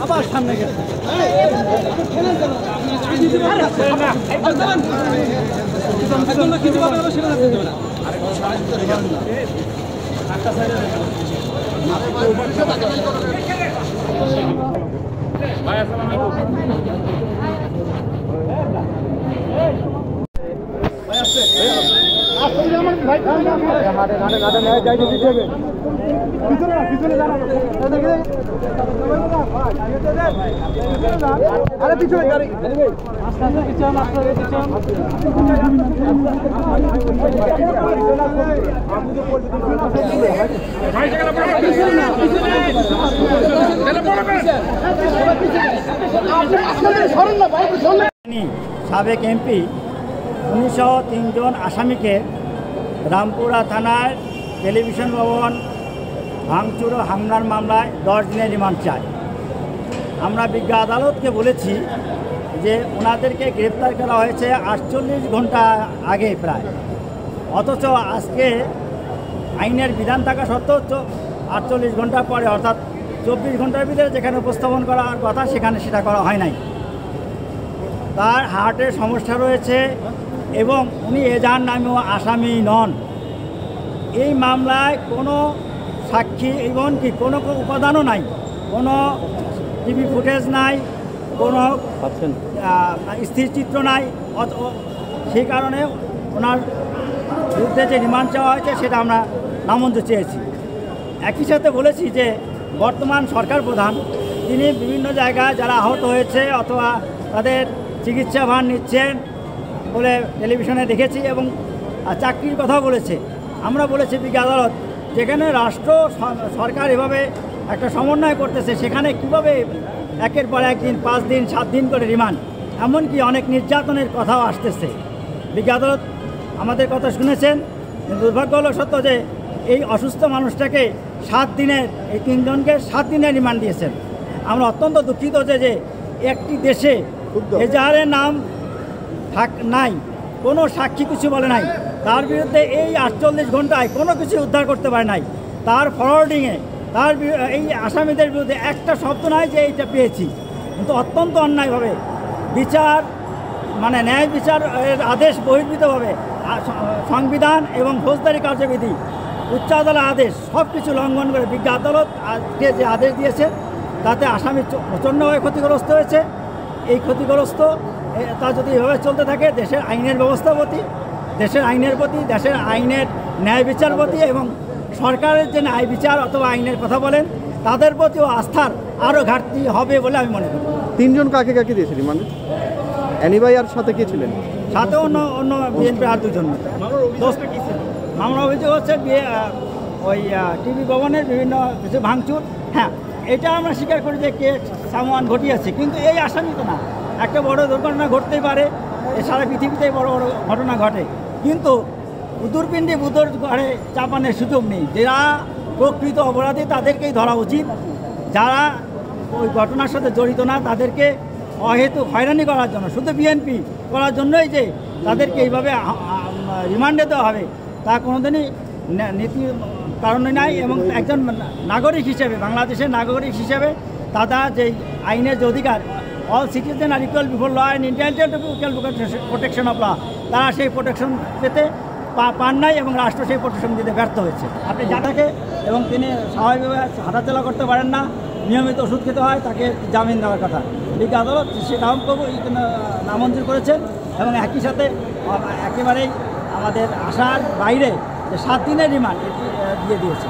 আবার সামনে গেছে আরে পিছনে গাড়ি আস্তে আস্তে পিছন আস্তে আস্তে পিছন ভাই জায়গা পড়া পিছনে না পিছনে এটা পড়া আসলে সরেন না ভাই পিছনে সাবেক এমপি ১৯০৩ জন আসামিকে রামপুরা থানার টেলিভিশন ভবন ভাঙচুর ও হামলার মামলায় 10 দিনের রিমান্ড চায়। আমরা বিজ্ঞ আদালতকে বলেছি যে ওনাদেরকে গ্রেপ্তার করা হয়েছে 48 ঘন্টা আগে প্রায়, অথচ আজকে আইনের বিধান থাকা সত্ত্বেও 48 ঘন্টা পরে অর্থাৎ 24 ঘন্টার ভিতরে যেখানে উপস্থাপন করার কথা সেখানে সেটা করা হয় নাই। তার হার্টের সমস্যা রয়েছে এবং উনি এজাহার নামেও আসামি নন। এই মামলায় কোনো সাক্ষী এমনকি কোনো উপাদানও নাই, কোনো টিভি ফুটেজ নাই, কোনো স্থিরচিত্র নাই। সেই কারণে ওনার বিরুদ্ধে যে রিমান্ড চাওয়া হয়েছে সেটা আমরা নামঞ্জুর চেয়েছি। একই সাথে বলেছি যে বর্তমান সরকার প্রধান তিনি বিভিন্ন জায়গায় যারা আহত হয়েছে অথবা তাদের চিকিৎসা ভার নিচ্ছেন বলে টেলিভিশনে দেখেছি এবং চাকরির কথাও বলেছে। আমরা বলেছি বিজ্ঞ আদালত যেখানে রাষ্ট্র সরকার এভাবে একটা সমন্বয় করতেছে সেখানে কীভাবে একের পর একদিন 5 দিন 7 দিন করে রিমান্ড, এমনকি অনেক নির্যাতনের কথাও আসতেছে। বিজ্ঞ আদালত আমাদের কথা শুনেছেন, দুর্ভাগ্য হলো সত্য যে এই অসুস্থ মানুষটাকে 7 দিনের এই 3 জনকে 7 দিনের রিমান্ড দিয়েছেন। আমরা অত্যন্ত দুঃখিত যে একটি দেশে এজাহারের নাম নাই, কোনো সাক্ষী কিছু বলে নাই, তার বিরুদ্ধে এই 48 ঘন্টায় কোনো কিছু উদ্ধার করতে পারে নাই। তার ফরওয়ার্ডিংয়ে তার এই আসামিদের বিরুদ্ধে একটা শব্দ নাই যে এইটা পেয়েছি, কিন্তু অত্যন্ত অন্যায়ভাবে বিচার মানে ন্যায় বিচারের আদেশ বহির্ভূতভাবে সংবিধান এবং ফৌজদারি কার্যবিধি উচ্চ আদালত আদেশ সব কিছু লঙ্ঘন করে বিজ্ঞ আদালত আজকে যে আদেশ দিয়েছে তাতে আসামি প্রচণ্ডভাবে ক্ষতিগ্রস্ত হয়েছে। এই ক্ষতিগ্রস্ত তা যদি এভাবে চলতে থাকে দেশের আইনের ব্যবস্থার প্রতি, দেশের আইনের প্রতি, দেশের আইনের ন্যায় বিচার প্রতি এবং সরকারের যে ন্যায় বিচার অথবা আইনের কথা বলেন তাদের প্রতিও আস্থার আরও ঘাটতি হবে বলে আমি মনে করি। 3 জন কাকে কাকে দিয়েছিলেন মানে অ্যানিভাই আর সাথে কে ছিলেন? সাথে অন্য বিএনপির আর 2 জন। মামলা অভিযোগ হচ্ছে ওই টিভি ভবনের বিভিন্ন কিছু ভাঙচুর। হ্যাঁ, এটা আমরা স্বীকার করি যে কে সামান ঘটিয়েছে, কিন্তু এই আসামি তো না। একটা বড় দুর্ঘটনা ঘটতেই পারে, সারা পৃথিবীতেই বড় বড় ঘটনা ঘটে, কিন্তু উদুরপিণ্ডি বুদর ঘরে চাপানের সুযোগ নেই। যারা প্রকৃত অপরাধী তাদেরকেই ধরা উচিত, যারা ওই ঘটনার সাথে জড়িত না তাদেরকে অহেতুক হয়রানি করার জন্য, শুধু বিএনপি করার জন্যই যে তাদেরকে এইভাবে রিমান্ডে দেওয়া হবে তা কোনোদিনই নীতি কারণে নাই। এবং একজন নাগরিক হিসেবে, বাংলাদেশের নাগরিক হিসেবে তারা যে আইনের যে অধিকার, all citizen are equal before law and entitled to equal protection of law, তারা সেই প্রোটেকশন পেতে পান নাই এবং রাষ্ট্র সেই প্রোটেকশন দিতে ব্যর্থ হয়েছে। আপনি যাটাকে এবং তিনি স্বাভাবিকভাবে হাঁটাচলা করতে পারেন না, নিয়মিত ওষুধ খেতে হয়, তাকে জামিন দেওয়ার কথা। বিজ্ঞ আদালত সে নামঞ্জুর করেছেন এবং একই সাথে একেবারেই আমাদের আশার বাইরে যে 7 দিনের রিমান্ড দিয়ে দিয়েছে।